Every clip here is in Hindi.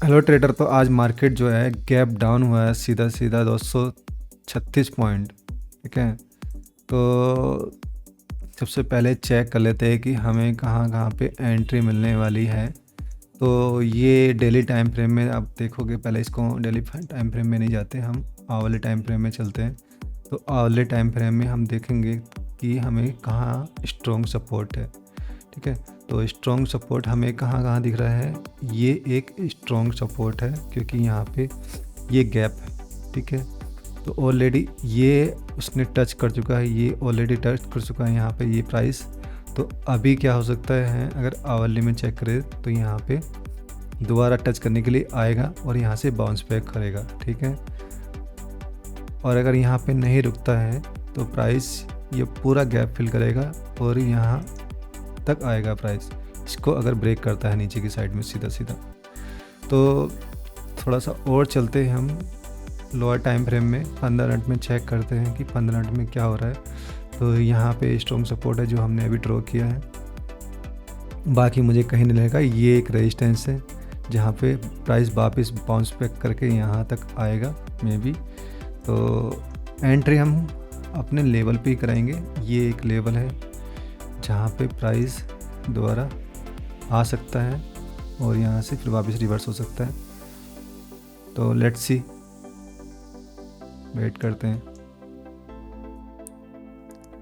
Hello trader. तो आज मार्केट जो है गैप डाउन हुआ है सीधा सीधा 236 पॉइंट। ठीक है, तो सबसे पहले चेक कर लेते हैं कि हमें कहाँ कहाँ पे एंट्री मिलने वाली है। तो ये डेली टाइम फ्रेम में आप देखोगे, पहले इसको डेली टाइम फ्रेम में नहीं जाते, हम आवर्ली टाइम फ्रेम में चलते हैं। तो आवर्ली टाइम फ्रेम में हम देखेंगे कि हमें कहाँ स्ट्रॉन्ग सपोर्ट है। ठीक है, तो स्ट्रॉन्ग सपोर्ट हमें कहाँ कहाँ दिख रहा है। ये एक स्ट्रॉन्ग सपोर्ट है क्योंकि यहाँ पे ये गैप है। ठीक है, तो ऑलरेडी ये उसने टच कर चुका है, ये ऑलरेडी टच कर चुका है यहाँ पे ये प्राइस। तो अभी क्या हो सकता है, अगर आवरली में चेक करें तो यहाँ पे दोबारा टच करने के लिए आएगा और यहाँ से बाउंस बैक करेगा। ठीक है, और अगर यहाँ पे नहीं रुकता है तो प्राइस ये पूरा गैप फिल करेगा और यहाँ तक आएगा प्राइस। इसको अगर ब्रेक करता है नीचे की साइड में सीधा सीधा, तो थोड़ा सा और चलते हैं हम लोअर टाइम फ्रेम में। 15 मिनट में चेक करते हैं कि 15 मिनट में क्या हो रहा है। तो यहाँ पे स्ट्रॉन्ग सपोर्ट है जो हमने अभी ड्रॉ किया है, बाकी मुझे कहीं नहीं लगेगा। ये एक रेजिस्टेंस है जहाँ पे प्राइस वापस बाउंस बैक करके यहाँ तक आएगा मे बी। तो एंट्री हम अपने लेवल पे ही कराएंगे। ये एक लेवल है जहाँ पे प्राइस दोबारा आ सकता है और यहाँ से फिर वापस रिवर्स हो सकता है। तो लेट्स सी, वेट करते हैं।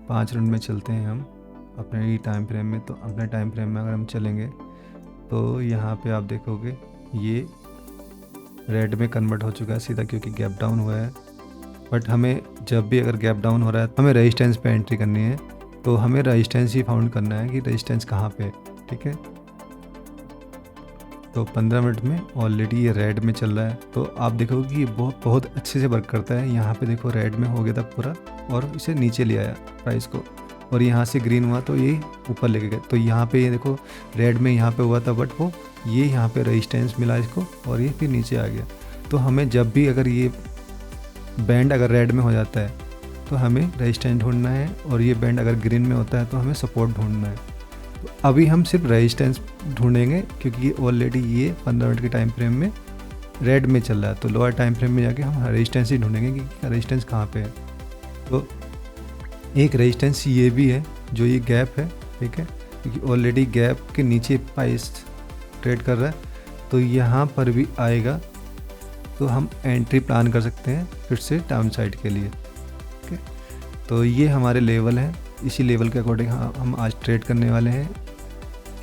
5 मिनट में चलते हैं हम अपने ही टाइम फ्रेम में। तो अपने टाइम फ्रेम में अगर हम चलेंगे तो यहाँ पे आप देखोगे ये रेड में कन्वर्ट हो चुका है सीधा, क्योंकि गैप डाउन हुआ है। बट हमें जब भी अगर गैप डाउन हो रहा है तो हमें रेजिस्टेंस पे एंट्री करनी है। तो हमें रेजिस्टेंस ही फाउंड करना है कि रेजिस्टेंस कहाँ पे है। ठीक है, तो 15 मिनट में ऑलरेडी ये रेड में चल रहा है। तो आप देखोगे कि ये बहुत अच्छे से वर्क करता है। यहाँ पे देखो रेड में हो गया था पूरा और इसे नीचे ले आया प्राइस को, और यहाँ से ग्रीन हुआ तो ये ऊपर लेके गए। तो यहाँ पे ये देखो रेड में यहाँ पे हुआ था, बट वो ये यहाँ पे रेजिस्टेंस मिला इसको और ये फिर नीचे आ गया। तो हमें जब भी अगर ये बैंड अगर रेड में हो जाता है तो हमें रेजिस्टेंस ढूंढना है, और ये बैंड अगर ग्रीन में होता है तो हमें सपोर्ट ढूंढना है। तो अभी हम सिर्फ रेजिस्टेंस ढूंढेंगे क्योंकि ऑलरेडी ये 15 मिनट के टाइम फ्रेम में रेड में चल रहा है। तो लोअर टाइम फ्रेम में जाके हम रेजिस्टेंस ही ढूंढेंगे कि रेजिस्टेंस कहाँ पे है। तो एक रेजिस्टेंस ये भी है जो ये गैप है। ठीक है, क्योंकि ऑलरेडी गैप के नीचे प्राइस ट्रेड कर रहा है, तो यहाँ पर भी आएगा तो हम एंट्री प्लान कर सकते हैं फिर से डाउन साइड के लिए। ओके, तो ये हमारे लेवल हैं, इसी लेवल के अकॉर्डिंग हम आज ट्रेड करने वाले हैं।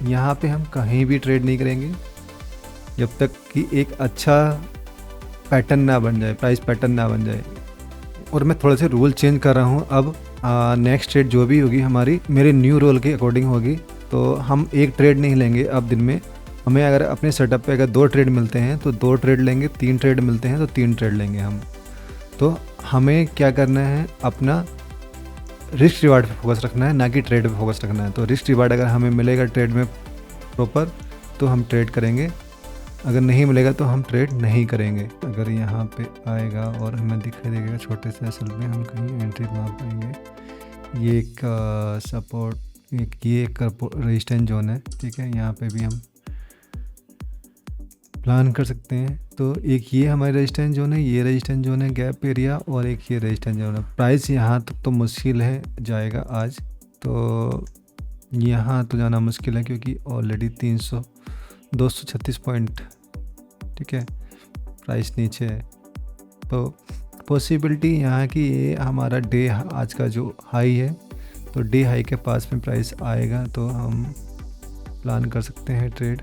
यहाँ पे हम कहीं भी ट्रेड नहीं करेंगे जब तक कि एक अच्छा पैटर्न ना बन जाए, प्राइस पैटर्न ना बन जाए। और मैं थोड़ा सा रूल चेंज कर रहा हूँ। अब नेक्स्ट ट्रेड जो भी होगी हमारी मेरे न्यू रूल के अकॉर्डिंग होगी। तो हम एक ट्रेड नहीं लेंगे अब दिन में। हमें अगर अपने सेटअप पे अगर 2 ट्रेड मिलते हैं तो 2 ट्रेड लेंगे, 3 ट्रेड मिलते हैं तो 3 ट्रेड लेंगे हम। तो हमें क्या करना है, अपना रिस्क रिवार्ड पे फोकस रखना है, ना कि ट्रेड पे फोकस रखना है। तो रिस्क रिवार्ड अगर हमें मिलेगा ट्रेड में प्रॉपर तो हम ट्रेड करेंगे, अगर नहीं मिलेगा तो हम ट्रेड नहीं करेंगे। अगर यहाँ पे आएगा और हमें दिखाई देगा छोटे से एसएल में, हम कहीं एंट्री मार पाएंगे। ये एक सपोर्ट, ये एक रेजिस्टेंस जोन है। ठीक है, यहाँ पे भी हम प्लान कर सकते हैं। तो एक ये हमारी रेजिस्टेंस जोन है, ये रेजिस्टेंस जोन है गैप एरिया, और एक ये रेजिस्टेंस जोन है। प्राइस यहाँ तक तो मुश्किल है जाएगा आज, तो यहाँ तो जाना मुश्किल है क्योंकि ऑलरेडी 236 पॉइंट, ठीक है, प्राइस नीचे है। तो पॉसिबिलिटी यहाँ की ये हमारा डे आज का जो हाई है, तो डे हाई के पास में प्राइस आएगा तो हम प्लान कर सकते हैं ट्रेड।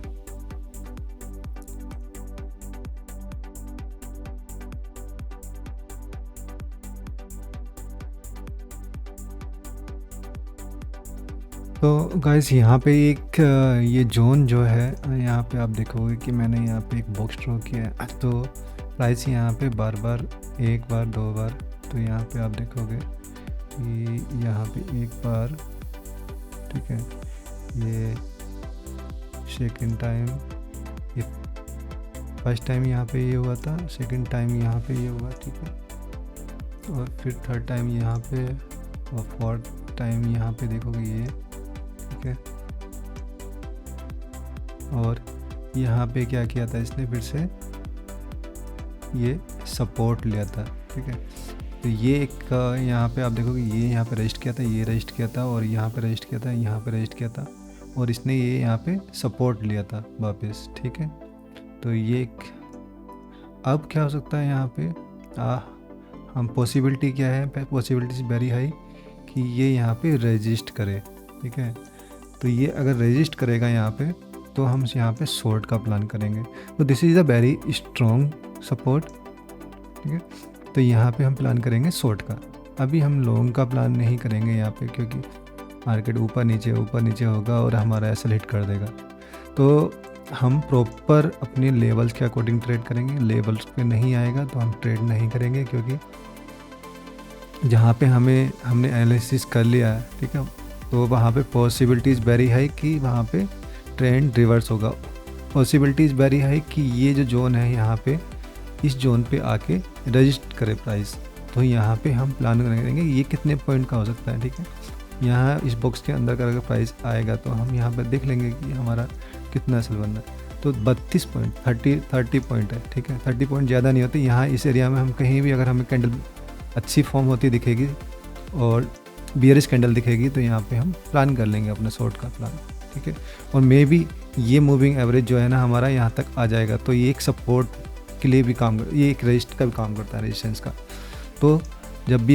तो गाइस यहाँ पे एक ये जोन जो है, यहाँ पे आप देखोगे कि मैंने यहाँ पे एक बॉक्स ड्रॉ किया है। तो प्राइस यहाँ पे बार बार, एक बार 2 बार, तो यहाँ पे आप देखोगे कि यहाँ पे एक बार, ठीक है, ये सेकंड टाइम, ये फर्स्ट टाइम यहाँ पे ये हुआ था, सेकंड टाइम यहाँ पे ये हुआ, ठीक है, और फिर थर्ड टाइम यहाँ पे, और फोर्थ टाइम यहाँ पे देखोगे ये, ठीक है, और यहाँ पे क्या किया था इसने, फिर से ये सपोर्ट लिया था, ठीक है। तो ये एक यहाँ पे आप देखोगे ये यहाँ पे रजिस्ट किया था, ये रजिस्ट किया था, और यहाँ पे रजिस्ट किया था, यहाँ पे रजिस्ट किया था, और इसने ये यहाँ पे सपोर्ट लिया था वापस, ठीक है। तो ये एक, अब क्या हो सकता है यहाँ पे हम पॉसिबिलिटी क्या है, पॉसिबिलिटी वेरी हाई कि ये यहाँ पे रजिस्ट करे, ठीक है। तो ये अगर रजिस्ट करेगा यहाँ पे तो हम यहाँ पे शॉर्ट का प्लान करेंगे। तो this is a very strong support, ठीक है। तो यहाँ पे हम प्लान करेंगे शॉर्ट का। अभी हम लॉन्ग का प्लान नहीं करेंगे यहाँ पे, क्योंकि मार्केट ऊपर नीचे होगा और हमारा एसएल हिट कर देगा। तो हम प्रॉपर अपने लेवल्स के अकॉर्डिंग ट्रेड करेंगे। लेवल्स पे नहीं आएगा तो हम ट्रेड नहीं करेंगे, क्योंकि जहाँ पे हमने एनालिसिस कर लिया है, ठीक है, तो वहाँ पे पॉसिबिलिटीज़ वेरी हाई कि वहाँ पे ट्रेंड रिवर्स होगा। पॉसिबिलिटीज़ वेरी हाई कि ये जो जोन है यहाँ पे, इस जोन पे आके रजिस्ट करे प्राइस। तो यहाँ पे हम प्लान करेंगे ये कितने पॉइंट का हो सकता है, ठीक है। यहाँ इस बॉक्स के अंदर का अगर प्राइस आएगा तो हम यहाँ पर देख लेंगे कि हमारा कितना एसएल बन रहा है। तो 32 पॉइंट 30 पॉइंट है, ठीक है। 30 पॉइंट ज़्यादा नहीं होते। यहाँ इस एरिया में हम कहीं भी अगर हमें कैंडल अच्छी फॉर्म होती दिखेगी और बियरिश कैंडल दिखेगी तो यहाँ पे हम प्लान कर लेंगे अपना शॉर्ट का प्लान, ठीक है। और मे बी ये मूविंग एवरेज जो है ना हमारा यहाँ तक आ जाएगा, तो ये एक सपोर्ट के लिए भी काम कर, ये एक रेजिस्ट का भी काम करता है, रेजिस्टेंस का। तो जब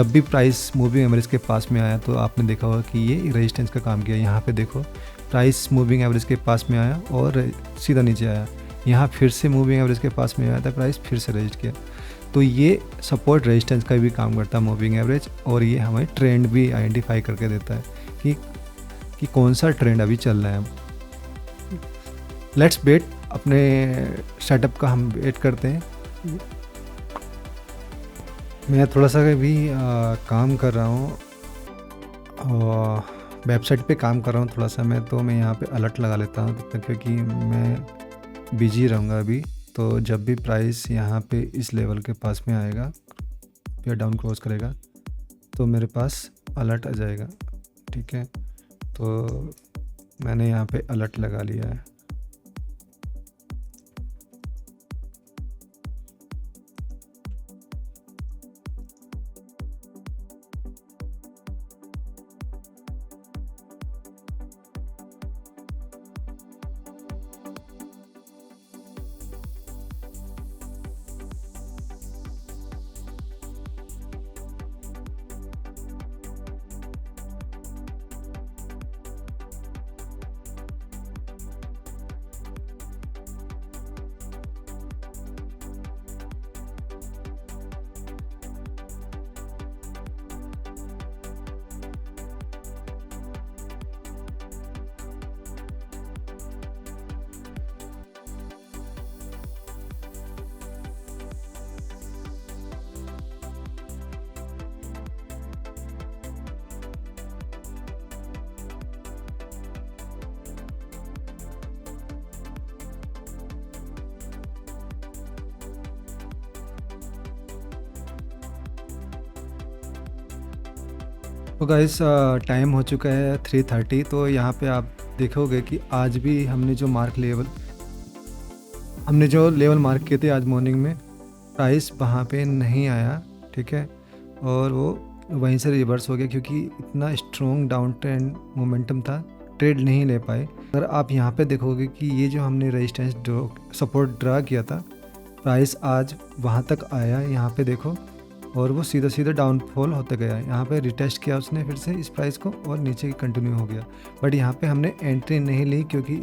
भी प्राइस मूविंग एवरेज के पास में आया तो आपने देखा होगा कि ये रेजिस्टेंस का काम किया। यहाँ पे देखो प्राइस मूविंग एवरेज के पास में आया और सीधा नीचे आया। यहाँ फिर से मूविंग एवरेज के पास में आया था प्राइस, फिर से रेजिस्ट किया। तो ये सपोर्ट रेजिस्टेंस का भी काम करता है मूविंग एवरेज, और ये हमें ट्रेंड भी आइडेंटिफाई करके देता है कि कौन सा ट्रेंड अभी चल रहा है। लेट्स वेट, अपने सेटअप का हम वेट करते हैं। मैं थोड़ा सा भी काम कर रहा हूँ और वेबसाइट पे काम कर रहा हूँ थोड़ा सा मैं यहाँ पे अलर्ट लगा लेता हूँ तब तक, क्योंकि मैं बिजी रहूँगा अभी। तो जब भी प्राइस यहाँ पे इस लेवल के पास में आएगा या डाउन क्लोज करेगा तो मेरे पास अलर्ट आ जाएगा, ठीक है। तो मैंने यहाँ पे अलर्ट लगा लिया है। तो गाइस टाइम हो चुका है 3:30। तो यहाँ पे आप देखोगे कि आज भी हमने जो लेवल मार्क किए थे आज मॉर्निंग में, प्राइस वहाँ पे नहीं आया, ठीक है। और वो वहीं से रिवर्स हो गया, क्योंकि इतना स्ट्रॉन्ग डाउन ट्रेंड मोमेंटम था, ट्रेड नहीं ले पाए। अगर आप यहाँ पे देखोगे कि ये जो हमने रेजिस्टेंस सपोर्ट ड्रा किया था, प्राइस आज वहाँ तक आया, यहाँ पे देखो, और वो सीधा डाउनफॉल होते गया। यहाँ पे रिटेस्ट किया उसने फिर से इस प्राइस को और नीचे कंटिन्यू हो गया। बट यहाँ पे हमने एंट्री नहीं ली, क्योंकि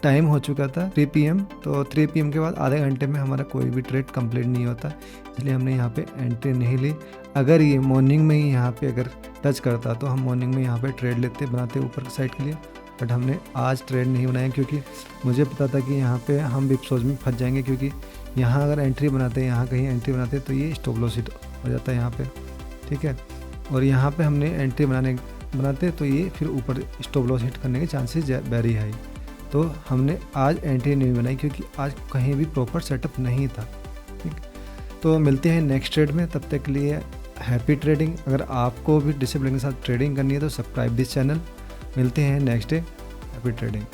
टाइम हो चुका था 3 PM। तो 3 PM के बाद आधे घंटे में हमारा कोई भी ट्रेड कंप्लीट नहीं होता, इसलिए हमने यहाँ पे एंट्री नहीं ली। अगर ये मॉर्निंग में ही यहाँ पे अगर टच करता तो हम मॉर्निंग में यहाँ पे ट्रेड बनाते ऊपर की साइड के लिए। बट हमने आज ट्रेड नहीं बनाया, क्योंकि मुझे पता था कि यहाँ पे हम विपसोज में फंस जाएंगे, क्योंकि यहाँ अगर एंट्री बनाते हैं, यहाँ कहीं एंट्री बनाते तो ये स्टॉप लॉस हिट हो जाता है यहाँ पे, ठीक है। और यहाँ पे हमने एंट्री बनाते तो ये फिर ऊपर स्टॉप लॉस हिट करने के चांसेस वेरी हाई। तो हमने आज एंट्री नहीं बनाई, क्योंकि आज कहीं भी प्रॉपर सेटअप नहीं था, ठीक। तो मिलते हैं नेक्स्ट ट्रेड में, तब तक के लिए हैप्पी ट्रेडिंग। अगर आपको भी डिसिप्लिन के साथ ट्रेडिंग करनी है तो सब्सक्राइब दिस चैनल। मिलते हैं नेक्स्ट डे, हैप्पी ट्रेडिंग।